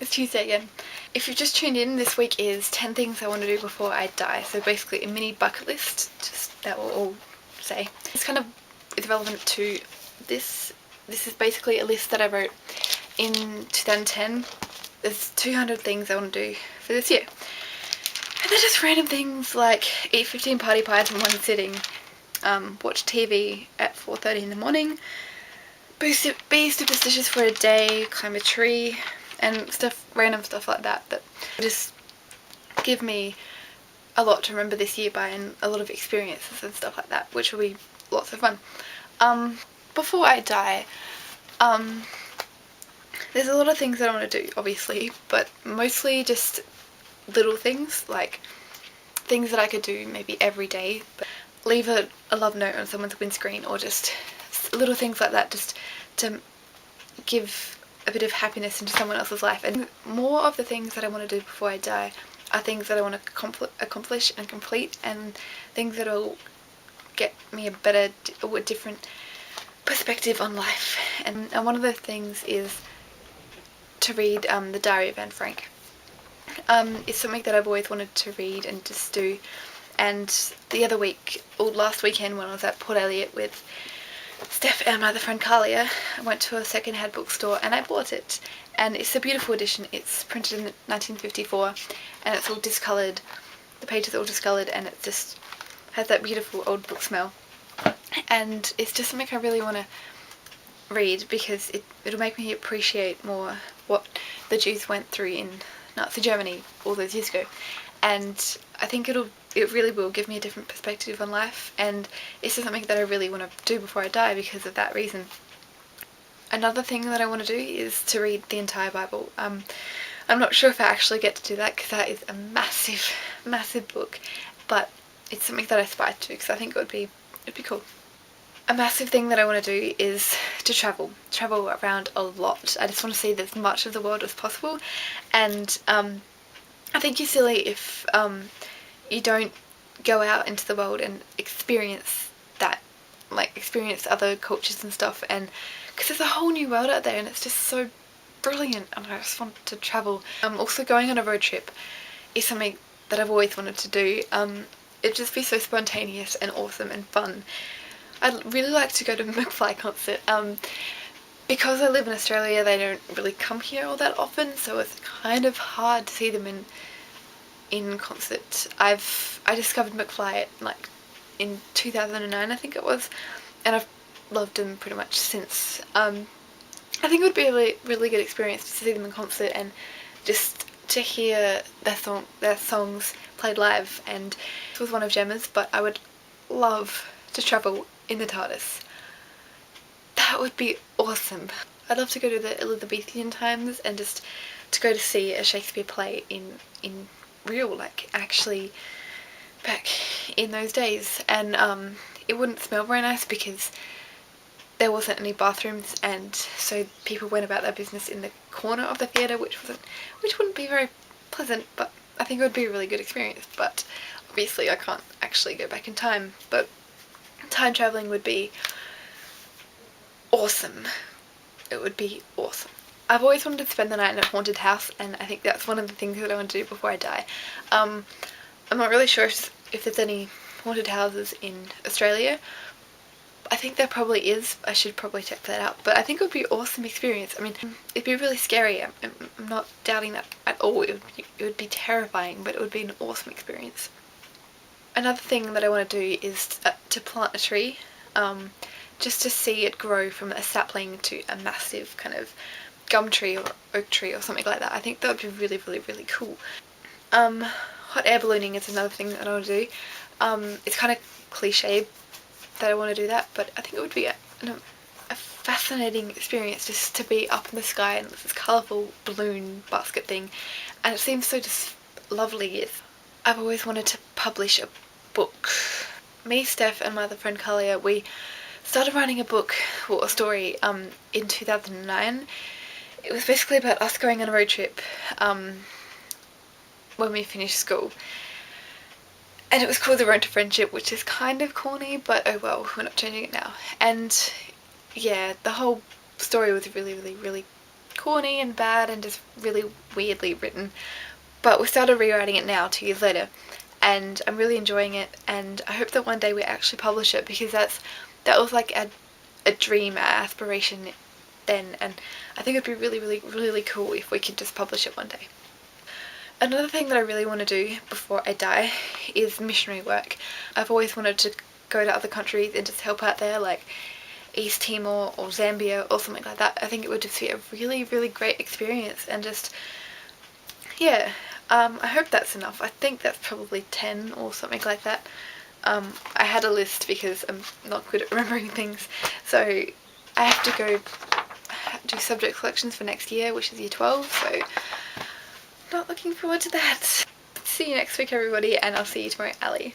It's Tuesday again. If you've just tuned in, this week is 10 things I want to do before I die. So basically a mini bucket list, just that will all say. It's kind of is relevant to this. This is basically a list that I wrote in 2010. There's 200 things I want to do for this year. And they're just random things like eat 15 party pies in one sitting, watch TV at 4:30 in the morning, be superstitious for a day, climb a tree, and stuff, random stuff like that just give me a lot to remember this year by, and a lot of experiences and stuff like that, which will be lots of fun. Before I die, there's a lot of things that I want to do, obviously, but mostly just little things, like things that I could do maybe every day, but leave a love note on someone's windscreen, or just little things like that, just to give a bit of happiness into someone else's life. And more of the things that I want to do before I die are things that I want to accomplish and complete, and things that will get me a better or a different perspective on life. And one of those things is to read The Diary of Anne Frank. It's something that I've always wanted to read and just do. And the other week, or last weekend, when I was at Port Elliot with Steph and my other friend Kalia, I went to a second-hand bookstore and I bought it. And it's a beautiful edition. It's printed in 1954 and it's all discoloured. The pages are all discoloured, and it just has that beautiful old book smell. And it's just something I really want to read, because it'll make me appreciate more what the Jews went through in Nazi Germany all those years ago. And I think it really will give me a different perspective on life, and it's just something that I really want to do before I die because of that reason. Another thing that I want to do is to read the entire Bible. I'm not sure if I actually get to do that, because that is a massive, massive book, but it's something that I aspire to, because I think it'd be cool. A massive thing that I want to do is to travel around a lot. I just want to see as much of the world as possible, and I think you're silly if you don't go out into the world and experience that, like experience other cultures and stuff, and because there's a whole new world out there and it's just so brilliant, and I just want to travel. Also going on a road trip is something that I've always wanted to do. It'd just be so spontaneous and awesome and fun. I'd really like to go to a McFly concert. Because I live in Australia, they don't really come here all that often, so it's kind of hard to see them in concert. I discovered McFly like in 2009, I think it was, and I've loved them pretty much since. I think it would be a really, really good experience to see them in concert and just to hear their songs played live. And it was one of Gemma's, but I would love to travel in the TARDIS. That would be awesome. I'd love to go to the Elizabethan times and just to go to see a Shakespeare play in real, like actually back in those days. And it wouldn't smell very nice because there wasn't any bathrooms, and so people went about their business in the corner of the theatre, which wouldn't be very pleasant, but I think it would be a really good experience. But obviously I can't actually go back in time, but time travelling would be awesome. It would be awesome. I've always wanted to spend the night in a haunted house, and I think that's one of the things that I want to do before I die. I'm not really sure if there's any haunted houses in Australia. I think there probably is. I should probably check that out. But I think it would be an awesome experience. I mean, it'd be really scary. I'm not doubting that at all. It would be terrifying, but it would be an awesome experience. Another thing that I want to do is to plant a tree. Just to see it grow from a sapling to a massive kind of gum tree or oak tree or something like that. I think that would be really, really, really cool. Hot air ballooning is another thing that I want to do. It's kind of cliche that I want to do that, but I think it would be a fascinating experience just to be up in the sky and this colourful balloon basket thing, and it seems so just lovely. I've always wanted to publish a book. Me, Steph and my other friend Kalia, we started writing a book, or a story, in 2009. It was basically about us going on a road trip when we finished school. And it was called The Road to Friendship, which is kind of corny, but oh well, we're not changing it now. And yeah, the whole story was really, really, really corny and bad and just really weirdly written. But we started rewriting it now, 2 years later, and I'm really enjoying it, and I hope that one day we actually publish it, because that was like a dream, an aspiration then, and I think it'd be really, really, really cool if we could just publish it one day. Another thing that I really want to do before I die is missionary work. I've always wanted to go to other countries and just help out there, like East Timor or Zambia or something like that. I think it would just be a really, really great experience, and just, yeah, I hope that's enough. I think that's probably 10 or something like that. I had a list because I'm not good at remembering things, so I have to go do subject selections for next year, which is year 12, so not looking forward to that. See you next week, everybody, and I'll see you tomorrow, Ali.